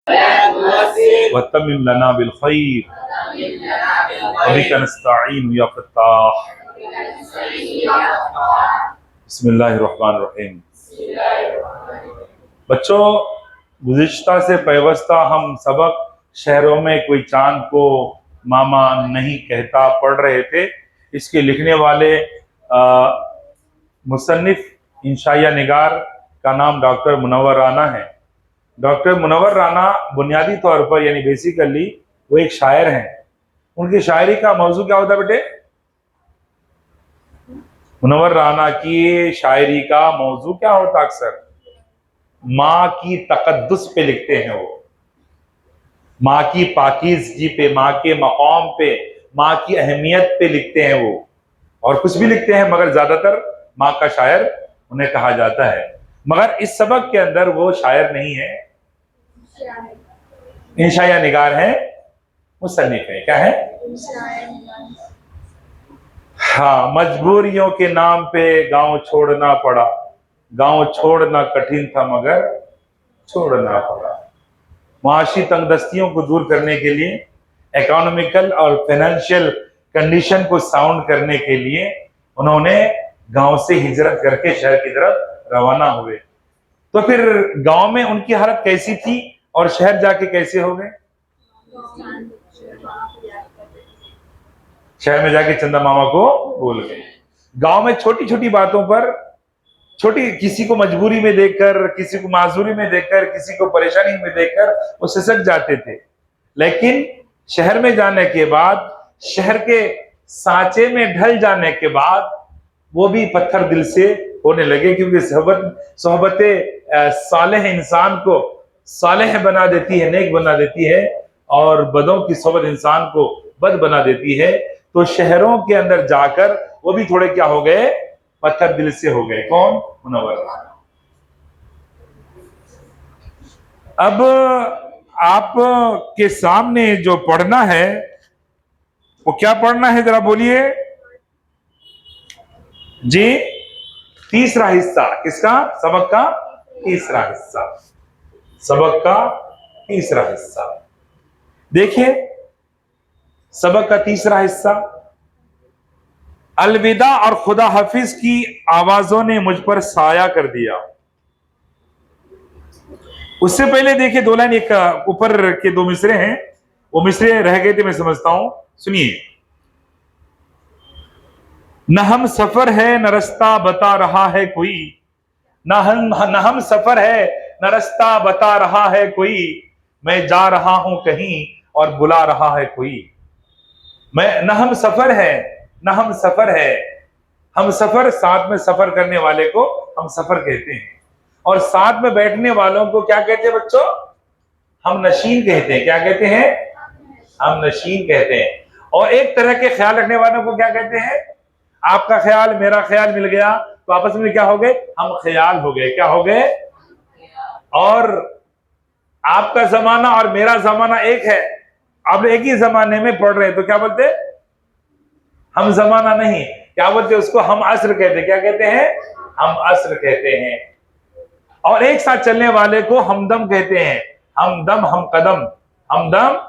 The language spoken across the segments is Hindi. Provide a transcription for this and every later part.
वतमिम लना बिल खैर वबिका नस्तईन या फत्ताह। बिस्मिल्लाहिर्रहमानिर्रहीम। बच्चों, गुज़िश्ता से पैवस्ता हम सबक शहरों में कोई चांद को मामा नहीं कहता पढ़ रहे थे। इसके लिखने वाले मुसन्निफ इंशाइया निगार का नाम डॉक्टर मुनव्वर राना है। डॉक्टर मुनव्वर राना बुनियादी तौर पर यानी बेसिकली वो एक शायर हैं। उनकी शायरी का मौजू क्या होता है बेटे? मुनव्वर राना की शायरी का मौजू क्या होता? अक्सर माँ की तकद्दुस पे लिखते हैं वो, माँ की पाकीज़गी पे, माँ के मकाम पे, माँ की अहमियत पे लिखते हैं वो। और कुछ भी लिखते हैं मगर ज्यादातर माँ का शायर उन्हें कहा जाता है। मगर इस सबक के अंदर वो शायर नहीं है, इंशाइया निगार है, मुसन्निफ है। क्या है? हाँ, मजबूरियों के नाम पे गांव छोड़ना पड़ा, गांव छोड़ना कठिन था मगर छोड़ना पड़ा। माशी तंगदस्तियों को दूर करने के लिए, इकोनॉमिकल और फाइनेंशियल कंडीशन को साउंड करने के लिए उन्होंने गांव से हिजरत करके शहर की तरफ रवाना हुए। तो फिर गांव में उनकी हालत कैसी थी और शहर जाके कैसे हो गए? शहर में जाके चंदा मामा को भूल गए। गांव में छोटी छोटी बातों पर, छोटी किसी को मजबूरी में देखकर, किसी को माजूरी में देखकर, किसी को परेशानी में देखकर वो सिसक जाते थे। लेकिन शहर में जाने के बाद, शहर के सांचे में ढल जाने के बाद वो भी पत्थर दिल से होने लगे, क्योंकि सोहबत सालेह इंसान को सालेह बना देती है, नेक बना देती है, और बदों की सोहबत इंसान को बद बना देती है। तो शहरों के अंदर जाकर वो भी थोड़े क्या हो गए? पत्थर दिल से हो गए। कौन? मुनव्वर। अब आप के सामने जो पढ़ना है वो क्या पढ़ना है, जरा बोलिए जी। तीसरा हिस्सा किसका? सबक का तीसरा हिस्सा, सबक का तीसरा हिस्सा। देखिए सबक का तीसरा हिस्सा, अलविदा और खुदा हाफिज की आवाजों ने मुझ पर साया कर दिया। उससे पहले देखिए दो लाइन, एक ऊपर के दो मिसरे हैं, वो मिसरे रह गए थे, मैं समझता हूं, सुनिए। न हम सफर है न रास्ता बता रहा है कोई, न हम सफर है न रास्ता बता रहा है कोई, मैं जा रहा हूं कहीं और बुला रहा है कोई। मैं न हम सफर है, न हम सफर है, हम सफर, साथ में सफर करने वाले को हम सफर कहते हैं, और साथ में बैठने वालों को क्या कहते हैं बच्चों? हम नशीन कहते हैं। क्या कहते हैं? हम नशीन कहते हैं। और एक तरह के ख्याल रखने वालों को क्या कहते हैं? आपका ख्याल मेरा ख्याल मिल गया तो आपस में क्या हो गए? हम ख्याल हो गए। क्या हो गए? और आपका जमाना और मेरा जमाना एक है, आप एक ही जमाने में पढ़ रहे हैं, तो क्या बोलते? हम जमाना नहीं, क्या बोलते उसको? हम असर कहते। क्या कहते हैं? हम असर कहते हैं। और एक साथ चलने वाले को हमदम कहते हैं। हमदम, हम कदम, हमदम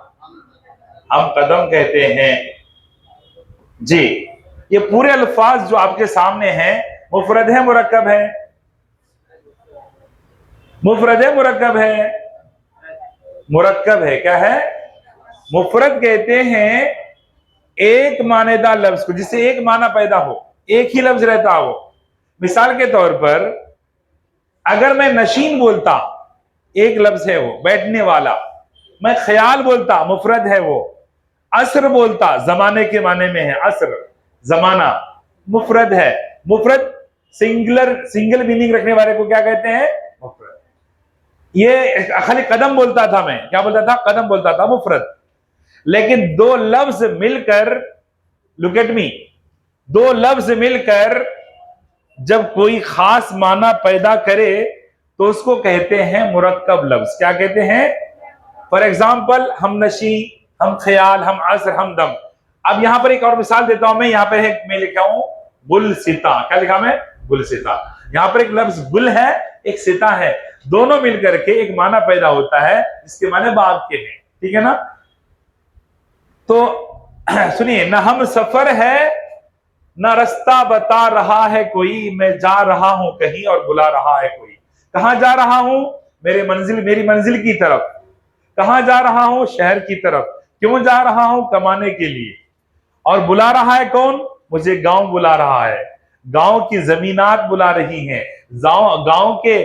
हम कदम कहते हैं जी। ये पूरे अल्फाज जो आपके सामने हैं, मुफरद है मुरक्कब है? मुफरद है मुरक्कब है? मुरक्कब है। क्या है? मुफरद कहते हैं एक मानेदार लफ्ज को, जिससे एक माना पैदा हो, एक ही लफ्ज रहता हो। मिसाल के तौर पर अगर मैं नशीन बोलता, एक लफ्ज है वो, बैठने वाला। मैं ख्याल बोलता, मुफरद है वो। असर बोलता, जमाने के माने में है, असर जमाना, मुफरद है। मुफरद सिंगल मीनिंग रखने वाले को क्या कहते हैं? मुफरद। ये खाली कदम बोलता था, मैं क्या बोलता था? कदम बोलता था, मुफरद। लेकिन दो लफ्ज मिलकर, लुक एट मी, दो लफ्ज मिलकर जब कोई खास माना पैदा करे तो उसको कहते हैं मुरक्कब लफ्ज। क्या कहते हैं? फॉर एग्जाम्पल, हम नशी, हम ख्याल, हम असर, हम दम। अब यहां पर एक और मिसाल देता हूं मैं। यहां पर मैं लिखा हूं गुलसिता। क्या लिखा मैं? गुलसिता। यहाँ पर एक लफ्ज गुल है, एक सिता है, दोनों मिलकर के एक माना पैदा होता है जिसके माने बाग के हैं। ठीक है ना? तो सुनिए, न हम सफर है न रास्ता बता रहा है कोई, मैं जा रहा हूं कहीं और बुला रहा है कोई। कहां जा रहा हूं? मेरी मंजिल की तरफ। कहां जा रहा हूं? शहर की तरफ। क्यों जा रहा हूं? कमाने के लिए। और बुला रहा है कौन? मुझे गांव बुला रहा है, गांव की जमीनात बुला रही हैं, गांव के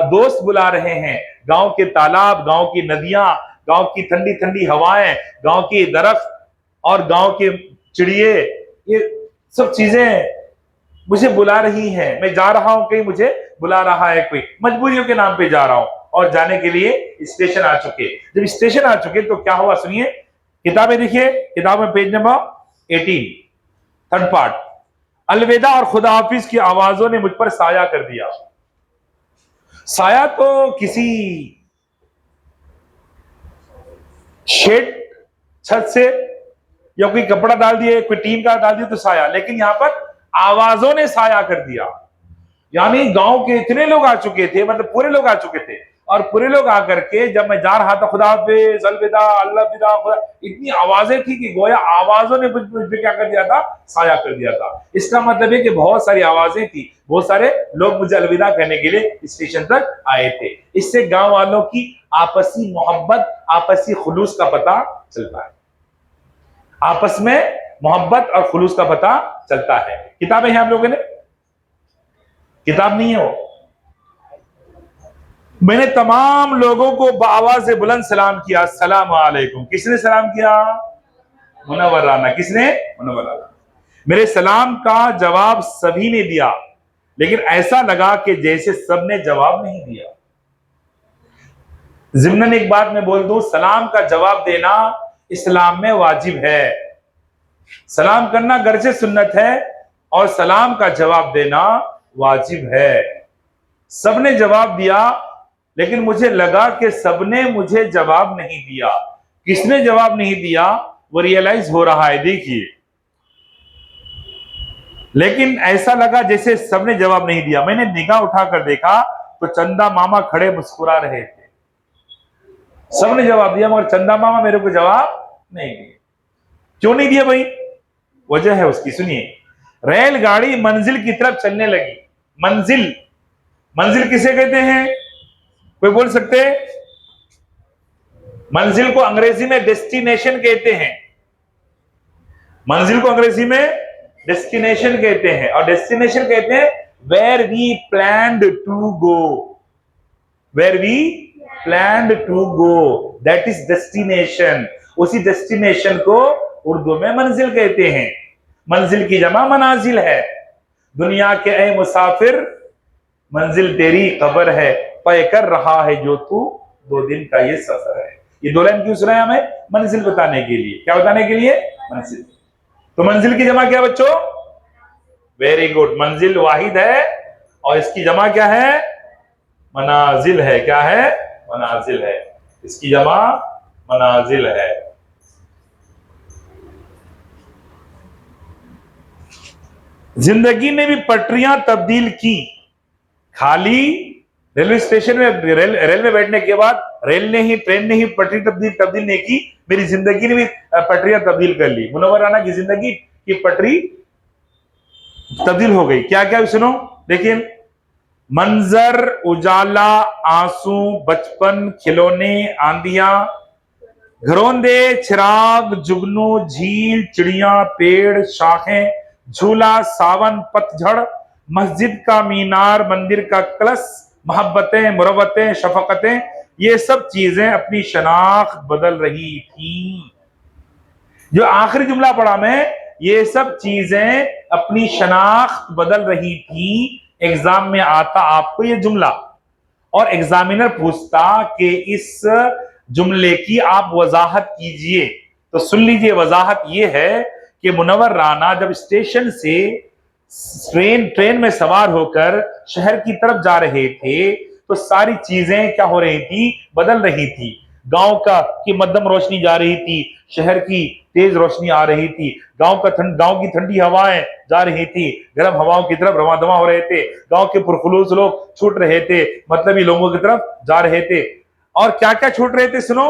दोस्त बुला रहे हैं, गांव के तालाब, गांव की नदियां, गांव की ठंडी ठंडी हवाएं, गांव के दरख्त और गांव के चिड़िए, ये सब चीजें मुझे बुला रही हैं। मैं जा रहा हूं कहीं, मुझे बुला रहा है कोई। मजबूरियों के नाम पे जा रहा हूं और जाने के लिए स्टेशन आ चुके। जब स्टेशन आ चुके तो क्या हुआ? सुनिए, किताबें देखिए, किताब में पेज नंबर 18, थर्ड पार्ट। अलविदा और खुदा हाफिज की आवाजों ने मुझ पर साया कर दिया। साया तो किसी शेड, छत से या कोई कपड़ा डाल दिए, कोई टीन का डाल दिया तो साया, लेकिन यहां पर आवाजों ने साया कर दिया। यानी गांव के इतने लोग आ चुके थे, मतलब पूरे लोग आ चुके थे, और पूरे लोग आकर के जब मैं जा रहा था, खुदा हाफिज, अलविदा, अल्लाह विदा, खुदा, इतनी आवाजें थी कि गोया आवाजों ने मुझ पे क्या कर दिया था? साया कर दिया था। इसका मतलब है कि बहुत सारी आवाजें थी, बहुत सारे लोग मुझे अलविदा कहने के लिए स्टेशन तक आए थे। इससे गांव वालों की आपसी मोहब्बत, आपसी खुलूस का पता चलता है। आपस में मोहब्बत और खुलूस का पता चलता है। किताबें हैं आप लोगों ने? किताब नहीं है वो? मैंने तमाम लोगों को बाआवाज़ बुलंद सलाम किया, अस्सलाम वालेकुम। किसने सलाम किया? मुनव्वर राना। किसने? मुनव्वर राना। मेरे सलाम का जवाब सभी ने दिया, लेकिन ऐसा लगा कि जैसे सबने जवाब नहीं दिया। ज़िम्नन एक बात मैं बोल दूं, सलाम का जवाब देना इस्लाम में वाजिब है। सलाम करना गर्जे सुन्नत है और सलाम का जवाब देना वाजिब है। सबने जवाब दिया, लेकिन मुझे लगा कि सबने मुझे जवाब नहीं दिया। किसने जवाब नहीं दिया वो रियलाइज हो रहा है, देखिए। लेकिन ऐसा लगा जैसे सबने जवाब नहीं दिया। मैंने निगाह उठाकर देखा तो चंदा मामा खड़े मुस्कुरा रहे थे। सबने जवाब दिया मगर चंदा मामा मेरे को जवाब नहीं दिए। क्यों नहीं दिया भाई? वजह है उसकी, सुनिए। रेलगाड़ी मंजिल की तरफ चलने लगी। मंजिल, मंजिल किसे कहते हैं? कोई बोल सकते हैं? मंजिल को अंग्रेजी में डेस्टिनेशन कहते हैं। मंजिल को अंग्रेजी में डेस्टिनेशन कहते हैं, और डेस्टिनेशन कहते हैं where we planned to go. Where we planned to go, that is destination. उसी डेस्टिनेशन को उर्दू में मंजिल कहते हैं। मंजिल की जमा मनाजिल है। दुनिया के ऐ मुसाफिर, मंजिल तेरी कब्र है, तय कर रहा है जो तू 2 दिन का ये सफर है। ये 2 लाइन क्यों सुनाया हमें? मंजिल बताने के लिए। क्या बताने के लिए? मंजिल। तो मंजिल की जमा क्या बच्चों? वेरी गुड, मंजिल वाहिद है और इसकी जमा क्या है? मनाजिल है। क्या है? मनाजिल है। इसकी जमा मनाजिल है। जिंदगी ने भी पटरियां तब्दील की। खाली रेलवे स्टेशन में रेल में बैठने के बाद ट्रेन ने ही पटरी तब्दील नहीं की, मेरी जिंदगी ने भी पटरियां तब्दील कर ली। मुनव्वर राना की जिंदगी की पटरी तब्दील हो गई। क्या क्या सुनो, देखिए। मंजर, उजाला, आंसू, बचपन, खिलौने, आंधियां, घरौंदे, चिराग, जुगनू, झील, चिड़िया, पेड़, शाखें, झूला, सावन, पतझड़, मस्जिद का मीनार, मंदिर का कलश, मोहब्बतें, मुरव्वतें, शफकतें, ये सब चीजें अपनी शनाख्त बदल रही थी। जो आखिरी जुमला पढ़ा मैं, ये सब चीजें अपनी शनाख्त बदल रही थी। एग्जाम में आता आपको ये जुमला और एग्जामिनर पूछता कि इस जुमले की आप वजाहत कीजिए, तो सुन लीजिए। वजाहत ये है कि मुनव्वर राना जब स्टेशन से ट्रेन में सवार होकर शहर की तरफ जा रहे थे तो सारी चीजें क्या हो रही थी? बदल रही थी। गांव का की मध्यम रोशनी जा रही थी, शहर की तेज रोशनी आ रही थी, गांव की ठंडी हवाएं जा रही थी, गर्म हवाओं की तरफ रवादवा हो रहे थे, गांव के पुरखुलूस लोग छूट रहे थे, मतलबी लोगों की तरफ जा रहे थे। और क्या क्या छूट रहे थे सुनो,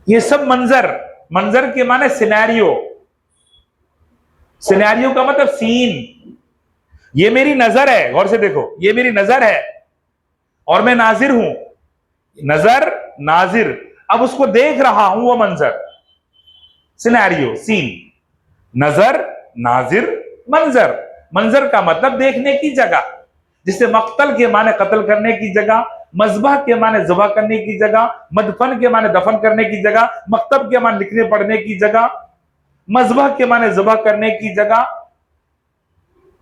ये सब मंजर, मंजर के माने सिनेरियो, सिनेरियो का मतलब सीन। ये मेरी नजर है, गौर से देखो, ये मेरी नजर है और मैं नाजिर हूं, नजर नाजिर, अब उसको देख रहा हूं, वो मंजर, सिनेरियो सीन, नजर नाजिर मंजर। मंजर का मतलब देखने की जगह, जिसे मक्तल के माने कत्ल करने की जगह, मजबह के माने जबह करने की जगह, मदफन के माने दफन करने की जगह, मकतब के माने लिखने पढ़ने की जगह, मजबह के माने जबह करने की जगह,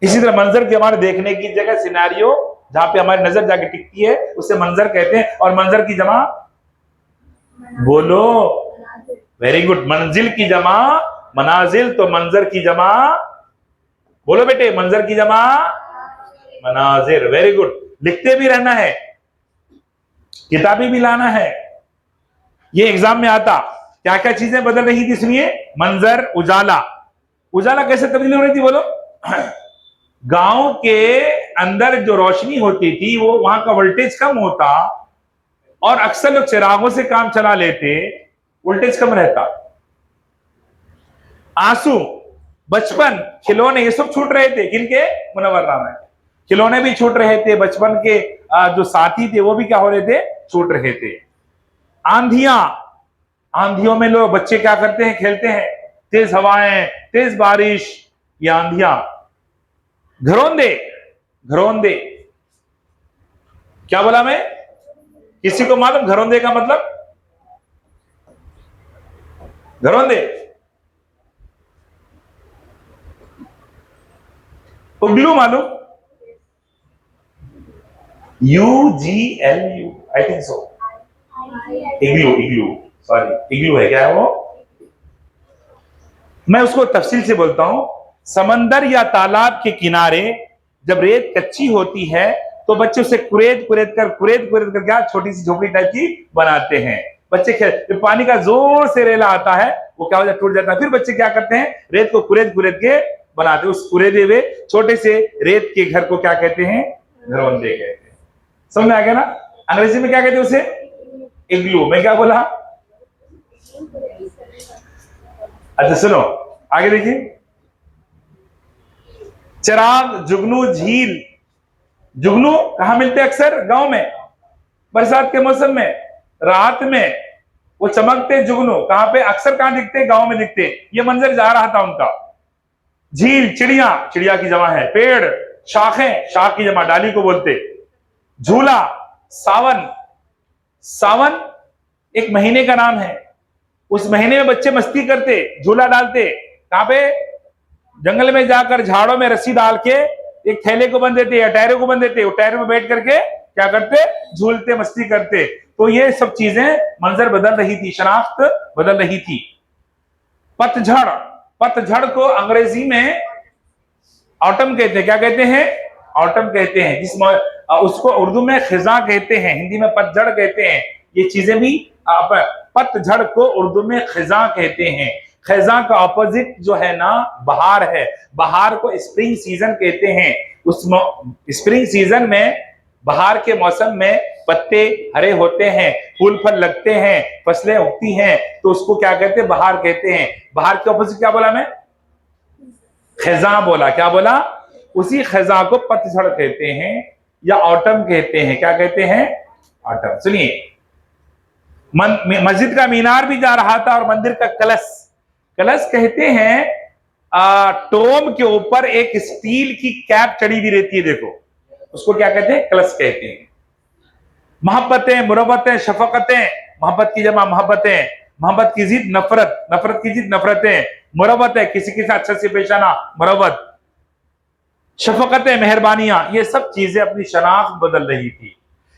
इसी तरह मंजर के माने देखने की जगह, सिनेरियो, जहां पे हमारी नजर जाके टिकती है उसे मंजर कहते हैं। और मंजर की जमा बोलो, वेरी गुड, मंजिल की जमा मनाजिल, तो मंजर की जमा बोलो बेटे, मंजर की जमा मनाजिर, वेरी गुड। लिखते भी रहना है, किताबी भी लाना है, ये एग्जाम में आता। क्या क्या चीजें बदल रही थी सुनिए, मंजर, उजाला, उजाला कैसे तब्दील हो रही थी बोलो, गांव के अंदर जो रोशनी होती थी वो वहां का वोल्टेज कम होता और अक्सर लोग चिरागों से काम चला लेते, वोल्टेज कम रहता। आंसू, बचपन, खिलौने, ये सब छूट रहे थे, किनके, मुनव्वर में खिलौने भी छूट रहे थे, बचपन के जो साथी थे वो भी क्या हो रहे थे, छूट रहे थे। आंधियां, आंधियों में लोग बच्चे क्या करते हैं, खेलते हैं, तेज हवाएं, तेज बारिश, ये आंधियां। घरौंदे, घरौंदे, क्या बोला मैं, किसी को मालूम घरौंदे का मतलब, घरौंदे, उगलू मालूम, UGLU, I think so, igloo, igloo, sorry, igloo है, क्या है वो, मैं उसको तफसील से बोलता हूं। समंदर या तालाब के किनारे जब रेत कच्ची होती है तो बच्चे उसे कुरेद कुरेद कर क्या छोटी सी झोपड़ी टाइप की बनाते हैं। बच्चे जब पानी का जोर से रेला आता है वो क्या हो जाता है, टूट जाता है, फिर बच्चे क्या करते हैं, रेत को कुरेद कुरेद के बनाते हैं। उस कुरेदे हुए छोटे से रेत के घर को क्या कहते हैं, घरौंदे कहते हैं। समझ में आ गया ना, अंग्रेजी में क्या कहते हैं उसे, इग्लू। मैं क्या बोला, अच्छा सुनो आगे देखिए, चिराग, जुगनू, झील, जुगनू कहां मिलते हैं, अक्सर गांव में, बरसात के मौसम में, रात में वो चमकते जुगनू कहां पे, अक्सर कहां दिखते, गांव में दिखते। ये मंजर जा रहा था उनका। झील, चिड़िया, चिड़िया की जमा है पेड़, शाखें, शाख की जमा डाली को बोलते। झूला, सावन, सावन एक महीने का नाम है, उस महीने में बच्चे मस्ती करते, झूला डालते, कहां पे, जंगल में जाकर झाड़ों में रस्सी डाल के एक थैले को बंध देते या टायरों को बंध देते, वो टायर में बैठ करके क्या करते, झूलते, मस्ती करते। तो ये सब चीजें, मंजर बदल रही थी, शनाख्त बदल रही थी। पतझड़, पतझड़ को अंग्रेजी में ऑटम कहते हैं, क्या कहते हैं, ऑटम कहते हैं, जिस उसको उर्दू में खिजा कहते हैं, हिंदी में पतझड़ कहते हैं। ये चीजें भी पतझड़ को उर्दू में खिजा कहते हैं। खिजा का ऑपोजिट जो है ना बहार है, बहार को स्प्रिंग सीजन कहते हैं। उस स्प्रिंग सीजन में, बहार के मौसम में पत्ते हरे होते हैं, फूल फल लगते हैं, फसलें उगती हैं, तो उसको क्या कहते हैं, बहार कहते हैं। बहार के ऑपोजिट क्या बोला मैं, खिजा बोला, क्या बोला, उसी खिजा को पतझड़ कहते हैं या ऑटम कहते हैं। क्या कहते हैं, ऑटम। सुनिए, मस्जिद का मीनार भी जा रहा था और मंदिर का कलश, कलश कहते हैं टोम के ऊपर एक स्टील की कैप चढ़ी हुई रहती है, देखो उसको क्या कहते हैं, कलश कहते हैं। मोहब्बतें, मुरब्बतें, शफकतें, मोहब्बत की जमा मोहब्बतें, मोहब्बत की जिद नफरत, नफरत की जिद नफरतें, मुरब्बतें किसी के साथ अच्छा से पेश आना, मुरब्बत, शफकतें, मेहरबानियां, ये सब चीजें अपनी शनाख्त बदल रही थी।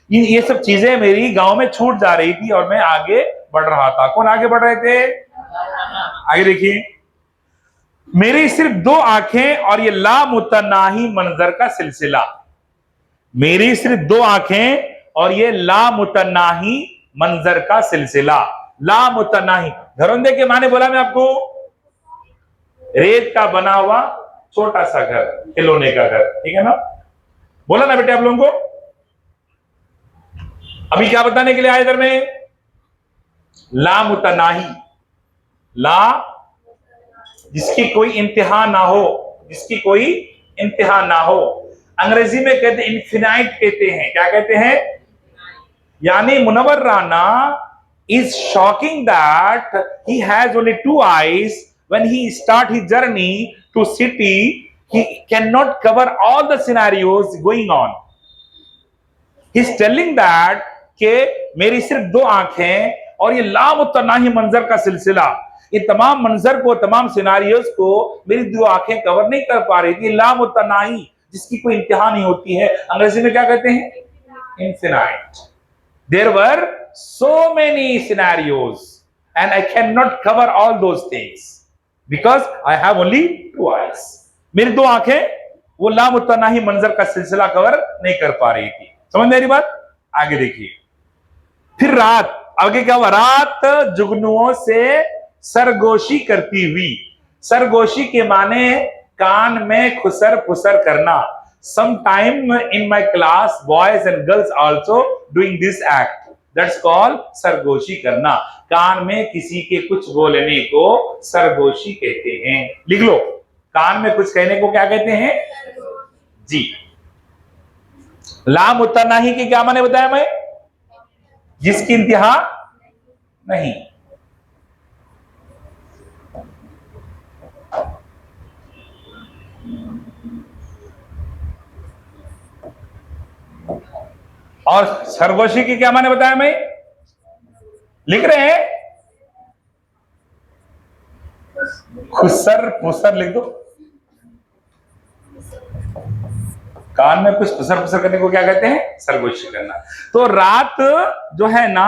ये सब चीजें मेरी गांव में छूट जा रही थी और मैं आगे बढ़ रहा था। कौन आगे बढ़ रहे थे, आगे देखिए, मेरी सिर्फ 2 आंखें और ये लामुतनाही मंजर का सिलसिला। मेरी सिर्फ 2 आंखें और ये लामुतनाही मंजर का सिलसिला। लामुतनाही, घरौंदे के माने बोला मैं आपको, रेत का बना हुआ छोटा सा घर, खिलौने का घर, ठीक है ना, बोला ना बेटे आप लोगों को। अभी क्या बताने के लिए आए इधर में, लामुतनाही, ला जिसकी कोई इंतहा ना हो, जिसकी कोई इंतहा ना हो। अंग्रेजी में कहते हैं इन्फिनाइट कहते हैं, क्या कहते हैं, यानी Munawwar Rana is shocking that he has only 2 eyes. When he start his journey to city, he cannot cover all the scenarios going on. He is telling that कि मेरी सिर्फ 2 आंखें और ये लामुतनाही मंजर का सिलसिला, ये तमाम मंजर को, तमाम सिनारियोज को मेरी 2 आंखें कवर नहीं कर पा रही थी। लामुतनाही, जिसकी कोई इंतहा नहीं होती है, अंग्रेजी में क्या कहते हैं, infinite. There were so many scenarios and I cannot cover all those things because I have only 2 eyes. मेरी 2 आंखें वो लामुतनाही मंजर का सिलसिला कवर नहीं कर पा रही थी। समझ मेरी बात? आगे देखिए, फिर रात, आगे क्या हुआ, रात जुगनुओं से सरगोशी करती हुई। सरगोशी के माने कान में खुसर फुसर करना। Sometime in my class, boys and girls also doing this act. That's called सरगोशी करना। कान में किसी के कुछ बोलने को सरगोशी कहते हैं। लिख लो, कान में कुछ कहने को क्या कहते हैं जी। लामुतनाही के क्या माने बताया मैं, जिसकी इंतहा नहीं। और सरगोशी की क्या माने बताया मैं, लिख रहे हैं, खुसर फुसर लिख दो। कान में कुछ खुसर फुसर करने को क्या कहते हैं, सरगोशी करना। तो रात जो है ना